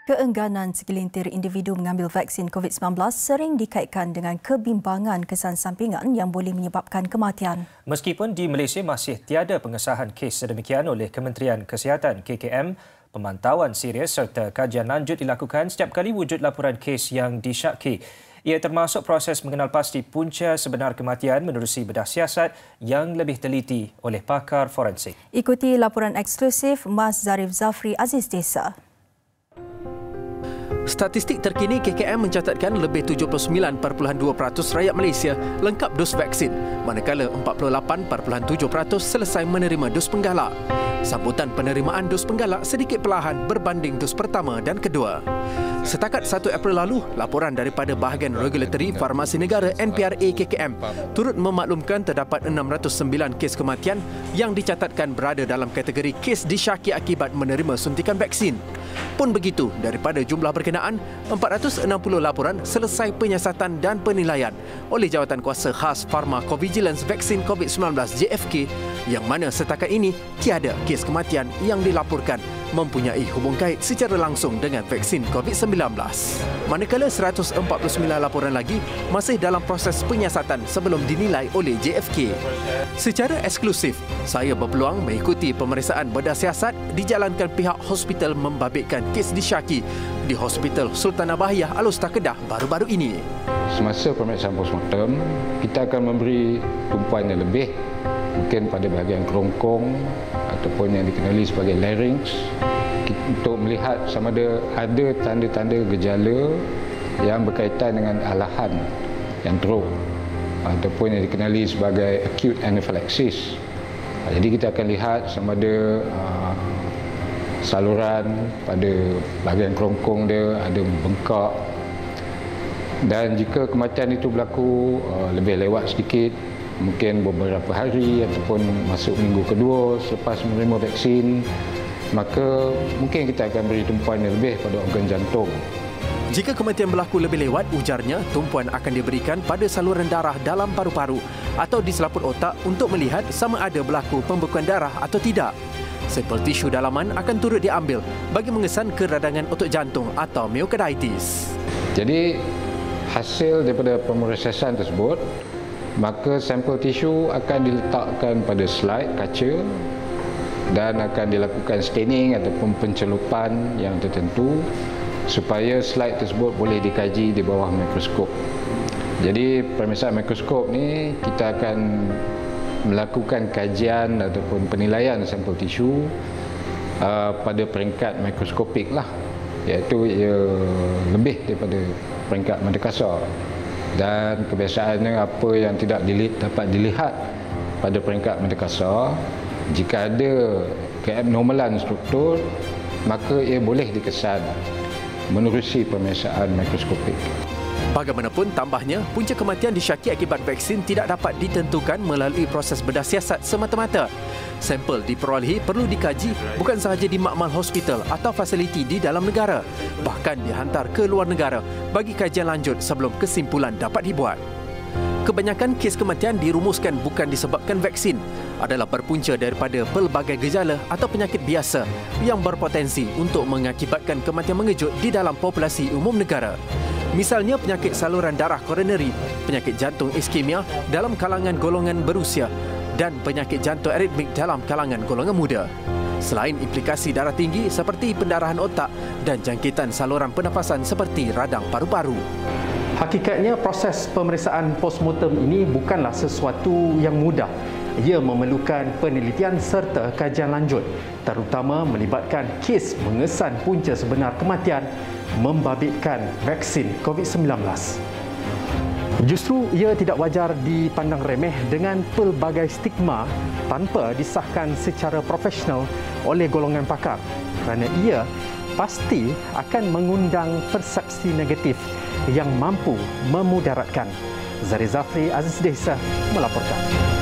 Keengganan segelintir individu mengambil vaksin COVID-19 sering dikaitkan dengan kebimbangan kesan sampingan yang boleh menyebabkan kematian. Meskipun di Malaysia masih tiada pengesahan kes sedemikian oleh Kementerian Kesihatan KKM, pemantauan serius serta kajian lanjut dilakukan setiap kali wujud laporan kes yang disyaki. Ia termasuk proses mengenal pasti punca sebenar kematian menerusi bedah siasat yang lebih teliti oleh pakar forensik. Ikuti laporan eksklusif Mas Zarif Zafri Aziz Desa. Statistik terkini KKM mencatatkan lebih 79.2% rakyat Malaysia lengkap dos vaksin, manakala 48.7% selesai menerima dos penggalak. Sambutan penerimaan dos penggalak sedikit perlahan berbanding dos pertama dan kedua. Setakat 1 April lalu, laporan daripada bahagian Regulatory Farmasi Negara NPRA KKM turut memaklumkan terdapat 609 kes kematian yang dicatatkan berada dalam kategori kes disyaki akibat menerima suntikan vaksin. Pun begitu, daripada jumlah berkenaan, 460 laporan selesai penyiasatan dan penilaian oleh Jawatan Kuasa Khas Pharmacovigilance Vaksin COVID-19 JFK yang mana setakat ini tiada kes kematian yang dilaporkan mempunyai hubung kait secara langsung dengan vaksin COVID-19. Manakala 149 laporan lagi masih dalam proses penyiasatan sebelum dinilai oleh JFK. Secara eksklusif, saya berpeluang mengikuti pemeriksaan bedah siasat dijalankan pihak hospital membabitkan kes disyaki di Hospital Sultanah Bahiyah Alor Setar Kedah baru-baru ini. Semasa pemeriksaan postmortem, kita akan memberi tumpuan yang lebih mungkin pada bahagian kerongkong ataupun yang dikenali sebagai larynx untuk melihat sama ada tanda-tanda gejala yang berkaitan dengan alahan yang teruk ataupun yang dikenali sebagai acute anaphylaxis. Jadi kita akan lihat sama ada saluran pada bahagian kerongkong dia ada bengkak, dan jika kematian itu berlaku lebih lewat sedikit, mungkin beberapa hari ataupun masuk minggu kedua selepas menerima vaksin, maka mungkin kita akan beri tumpuan yang lebih pada organ jantung. Jika kematian berlaku lebih lewat, ujarnya, tumpuan akan diberikan pada saluran darah dalam paru-paru atau di selaput otak untuk melihat sama ada berlaku pembekuan darah atau tidak. Sampel tisu dalaman akan turut diambil bagi mengesan keradangan otot jantung atau myokarditis. Jadi, hasil daripada pemrosesan tersebut, maka sampel tisu akan diletakkan pada slide kaca dan akan dilakukan staining ataupun pencelupan yang tertentu supaya slide tersebut boleh dikaji di bawah mikroskop. Jadi pemeriksaan mikroskop ni kita akan melakukan kajian ataupun penilaian sampel tisu pada peringkat mikroskopik lah, iaitu ia lebih daripada peringkat mata kasar. Dan kebiasaannya apa yang tidak dapat dilihat pada peringkat mata kasar, jika ada keabnormalan struktur, maka ia boleh dikesan menerusi pemeriksaan mikroskopik. Bagaimanapun, tambahnya, punca kematian disyaki akibat vaksin tidak dapat ditentukan melalui proses bedah siasat semata-mata. Sampel diperolehi perlu dikaji bukan sahaja di makmal hospital atau fasiliti di dalam negara, bahkan dihantar ke luar negara bagi kajian lanjut sebelum kesimpulan dapat dibuat. Kebanyakan kes kematian dirumuskan bukan disebabkan vaksin, adalah berpunca daripada pelbagai gejala atau penyakit biasa yang berpotensi untuk mengakibatkan kematian mengejut di dalam populasi umum negara. Misalnya penyakit saluran darah koronari, penyakit jantung iskemia dalam kalangan golongan berusia dan penyakit jantung aritmik dalam kalangan golongan muda. Selain implikasi darah tinggi seperti pendarahan otak dan jangkitan saluran pernafasan seperti radang paru-paru. Hakikatnya proses pemeriksaan postmortem ini bukanlah sesuatu yang mudah. Ia memerlukan penelitian serta kajian lanjut, terutama melibatkan kes mengesan punca sebenar kematian membabitkan vaksin COVID-19. Justru ia tidak wajar dipandang remeh dengan pelbagai stigma tanpa disahkan secara profesional oleh golongan pakar, kerana ia pasti akan mengundang persepsi negatif yang mampu memudaratkan. Zarif Zafri Aziz Desa melaporkan.